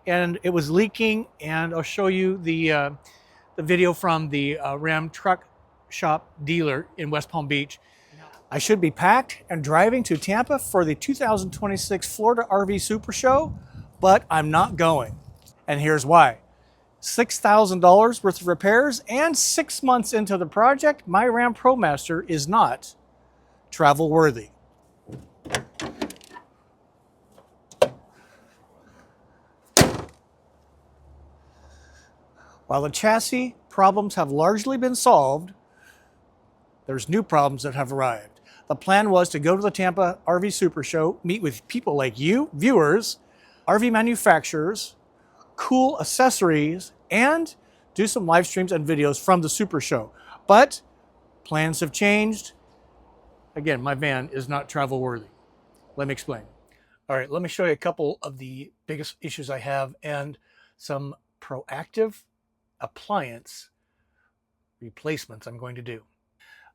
and it was leaking, and I'll show you the video from the Ram truck shop dealer in West Palm Beach. I should be packed and driving to Tampa for the 2026 Florida RV SuperShow, but I'm not going. And here's why. $6,000 worth of repairs, and 6 months into the project, my Ram ProMaster is not travel worthy. While the chassis problems have largely been solved, there's new problems that have arrived. The plan was to go to the Tampa RV SuperShow, meet with people like you, viewers, RV manufacturers, cool accessories, and do some live streams and videos from the SuperShow. But plans have changed. Again, my van is not travel worthy. Let me explain. All right, let me show you a couple of the biggest issues I have and some proactive appliance replacements I'm going to do.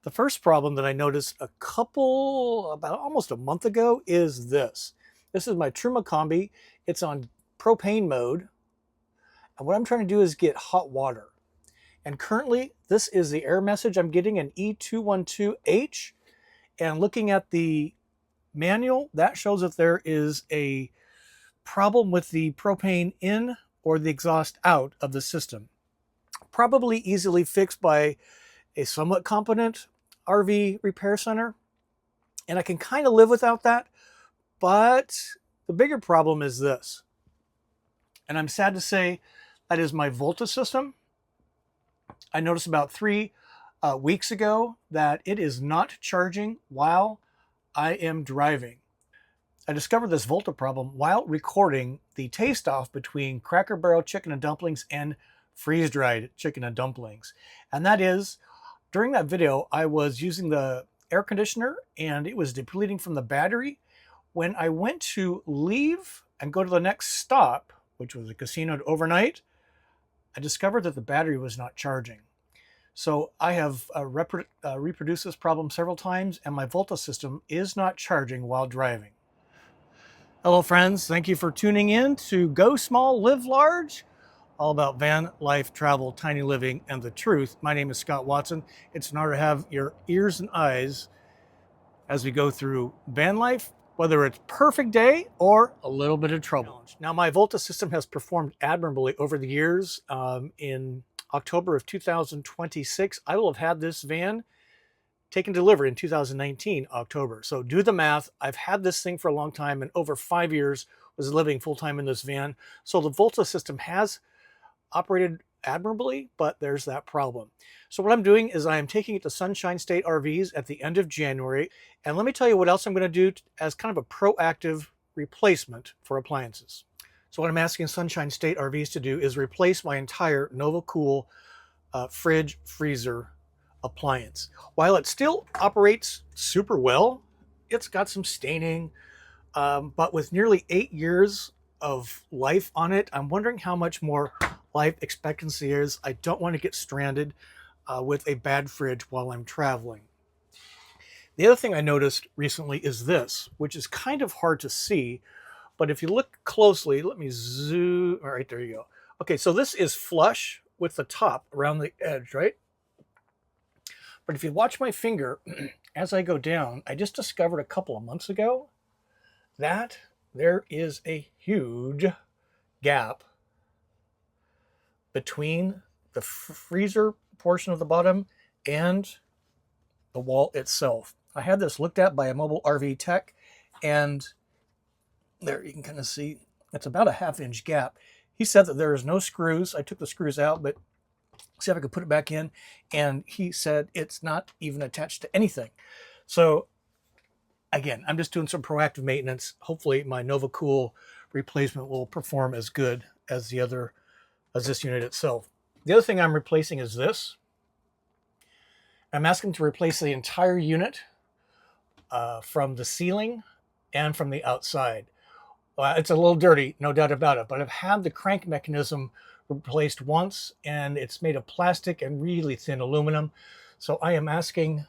The first problem that I noticed about almost a month ago is this. This is my Truma Combi. It's on propane mode. And what I'm trying to do is get hot water. And currently, this is the error message I'm getting, an E212H. And looking at the manual, that shows that there is a problem with the propane in or the exhaust out of the system. Probably easily fixed by a somewhat competent RV repair center. And I can kind of live without that. But the bigger problem is this. And I'm sad to say that is my Volta system. I noticed about 3 weeks ago that it is not charging while I am driving. I discovered this Volta problem while recording the taste-off between Cracker Barrel chicken and dumplings and freeze-dried chicken and dumplings. And that is, during that video, I was using the air conditioner and it was depleting from the battery. When I went to leave and go to the next stop, which was a casino overnight, I discovered that the battery was not charging. So I have reproduced this problem several times, and my Volta system is not charging while driving. Hello friends, thank you for tuning in to Go Small, Live Large, all about van life, travel, tiny living, and the truth. My name is Scott Watson. It's an honor to have your ears and eyes as we go through van life, whether it's perfect day or a little bit of trouble. Now, my Volta system has performed admirably over the years. In October of 2026, I will have had this van taken delivery in 2019, October. So do the math. I've had this thing for a long time, and over 5 years was living full-time in this van. So the Volta system has operated admirably, but there's that problem. So what I'm doing is I am taking it to Sunshine State RVs at the end of January. And let me tell you what else I'm going to do as kind of a proactive replacement for appliances. So what I'm asking Sunshine State RVs to do is replace my entire Nova Kool fridge freezer appliance. While it still operates super well, it's got some staining, but with nearly 8 years of life on it, I'm wondering how much more life expectancy is. I don't want to get stranded with a bad fridge while I'm traveling. The other thing I noticed recently is this, which is kind of hard to see, but if you look closely, let me zoom. All right, there you go. Okay, so this is flush with the top around the edge, right? But if you watch my finger as I go down, I just discovered a couple of months ago that there is a huge gap between the freezer portion of the bottom and the wall itself. I had this looked at by a mobile RV tech, and there you can kind of see it's about a 1/2 inch gap. He said that there is no screws. I took the screws out, but see if I could put it back in, and he said it's not even attached to anything. So again, I'm just doing some proactive maintenance. Hopefully my Nova Kool replacement will perform as good as this unit itself. The other thing I'm replacing is this. I'm asking to replace the entire unit from the ceiling and from the outside. It's a little dirty, no doubt about it, but I've had the crank mechanism replaced once, and it's made of plastic and really thin aluminum. So I am asking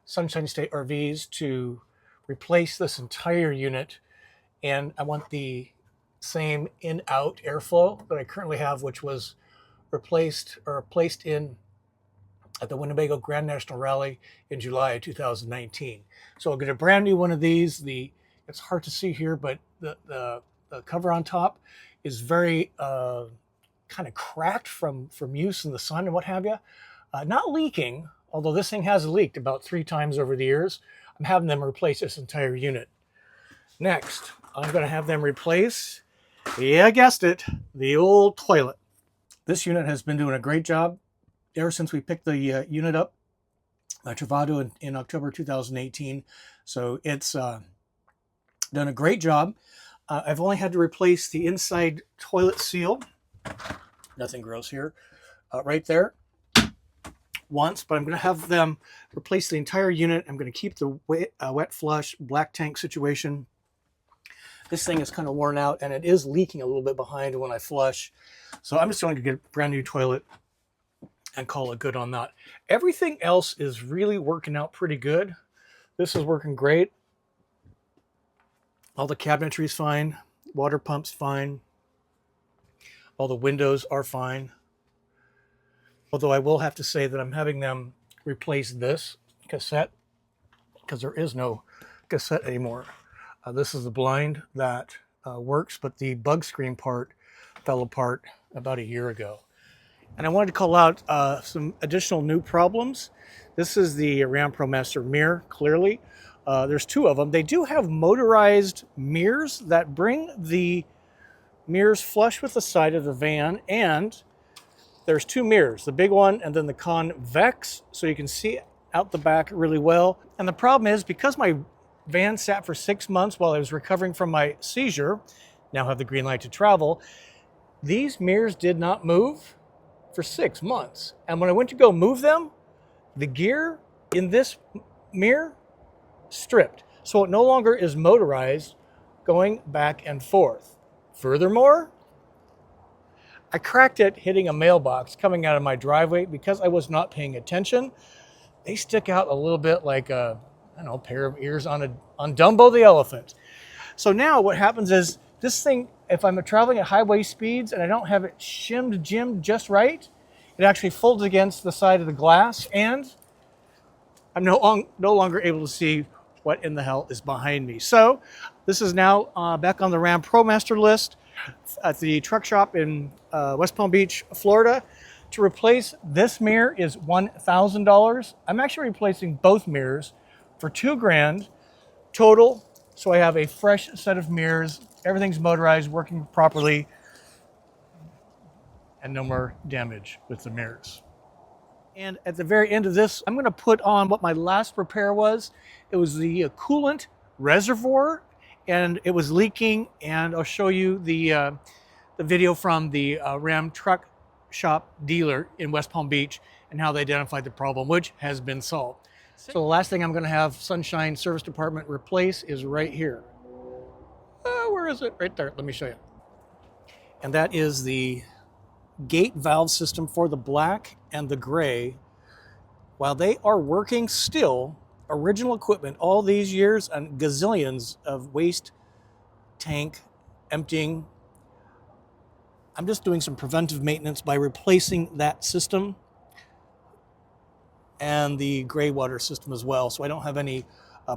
Sunshine State RVs to replace this entire unit, and I want the same in-out airflow that I currently have, which was replaced or placed in at the Winnebago Grand National Rally in July of 2019. So I'll get a brand new one of these. It's hard to see here, but the cover on top is very kind of cracked from use in the sun and what have you. Not leaking, although this thing has leaked about 3 times over the years. I'm having them replace this entire unit. Next, I'm going to have them replace, yeah, I guessed it, the old toilet. This unit has been doing a great job ever since we picked the unit up, Travato, in October 2018. So it's done a great job. I've only had to replace the inside toilet seal. Nothing gross here. Right there. Once, but I'm going to have them replace the entire unit. I'm going to keep the wet flush black tank situation. This thing is kind of worn out and it is leaking a little bit behind when I flush. So I'm just going to get a brand new toilet and call it good on that. Everything else is really working out pretty good. This is working great. All the cabinetry is fine. Water pump's fine. All the windows are fine. Although I will have to say that I'm having them replace this cassette because there is no cassette anymore. This is the blind that works, but the bug screen part fell apart about a year ago. And I wanted to call out some additional new problems. This is the Ram ProMaster mirror, clearly. There's 2 of them. They do have motorized mirrors that bring the mirrors flush with the side of the van, and there's 2 mirrors, the big one and then the convex, so you can see out the back really well. And the problem is, because my van sat for 6 months while I was recovering from my seizure, now have the green light to travel, these mirrors did not move for 6 months. And when I went to go move them, the gear in this mirror stripped. So it no longer is motorized going back and forth. Furthermore, I cracked it hitting a mailbox coming out of my driveway because I was not paying attention. They stick out a little bit like a, I don't know, pair of ears on Dumbo the elephant. So now what happens is this thing, if I'm traveling at highway speeds and I don't have it jimmed just right, it actually folds against the side of the glass, and I'm no longer able to see what in the hell is behind me. So this is now back on the Ram ProMaster list at the truck shop in West Palm Beach, Florida. To replace this mirror is $1,000. I'm actually replacing both mirrors for $2,000 total. So I have a fresh set of mirrors. Everything's motorized, working properly, and no more damage with the mirrors. And at the very end of this, I'm going to put on what my last repair was. It was the coolant reservoir, and it was leaking. And I'll show you the video from the Ram truck shop dealer in West Palm Beach and how they identified the problem, which has been solved. So the last thing I'm going to have Sunshine Service Department replace is right here. Where is it? Right there. Let me show you. And that is the gate valve system for the black and the gray. While they are working still, original equipment, all these years and gazillions of waste tank emptying, I'm just doing some preventive maintenance by replacing that system and the gray water system as well, so I don't have any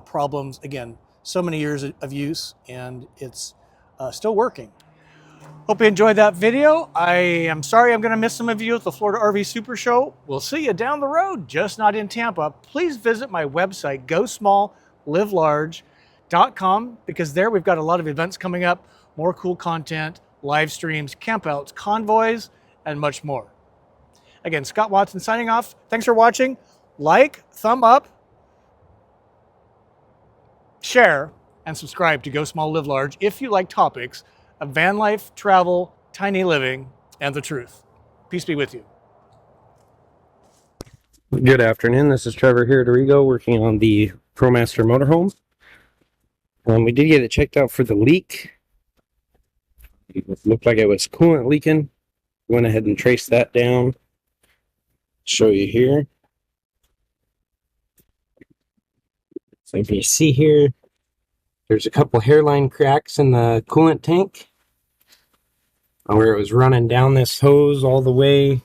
problems. Again, so many years of use, and it's still working. Hope you enjoyed that video. I am sorry I'm going to miss some of you at the Florida RV SuperShow. We'll see you down the road, just not in Tampa. Please visit my website, GoSmallLiveLarge.com, because there we've got a lot of events coming up, more cool content, live streams, campouts, convoys, and much more. Again, Scott Watson signing off. Thanks for watching. Like, thumb up, share, and subscribe to Go Small Live Large if you like topics of van life, travel, tiny living, and the truth. Peace be with you. Good afternoon. This is Trevor here at Arrigo working on the ProMaster motorhome. We did get it checked out for the leak. It looked like it was coolant leaking. Went ahead and traced that down. Show you here. So if you see here, there's a couple hairline cracks in the coolant tank. where it was running down this hose all the way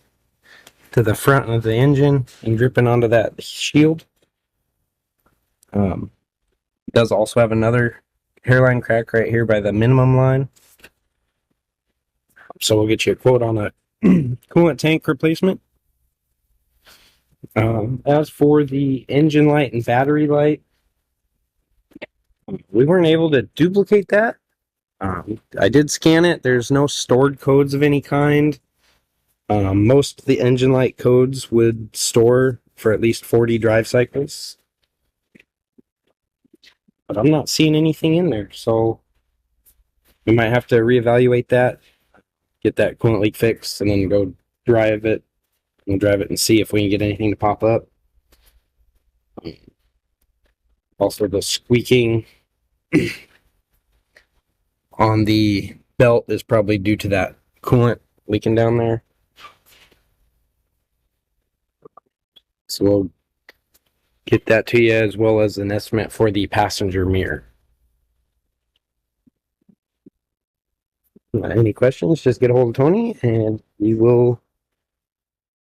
to the front of the engine and dripping onto that shield. It does also have another hairline crack right here by the minimum line. So we'll get you a quote on a coolant tank replacement. As for the engine light and battery light, we weren't able to duplicate that. I did scan it. There's no stored codes of any kind. Most of the engine light codes would store for at least 40 drive cycles. But I'm not seeing anything in there, so we might have to reevaluate that, get that coolant leak fixed, and then go drive it. We'll drive it and see if we can get anything to pop up. Also, the squeaking on the belt is probably due to that coolant leaking down there. So we'll get that to you, as well as an estimate for the passenger mirror. Any questions, just get a hold of Tony and we will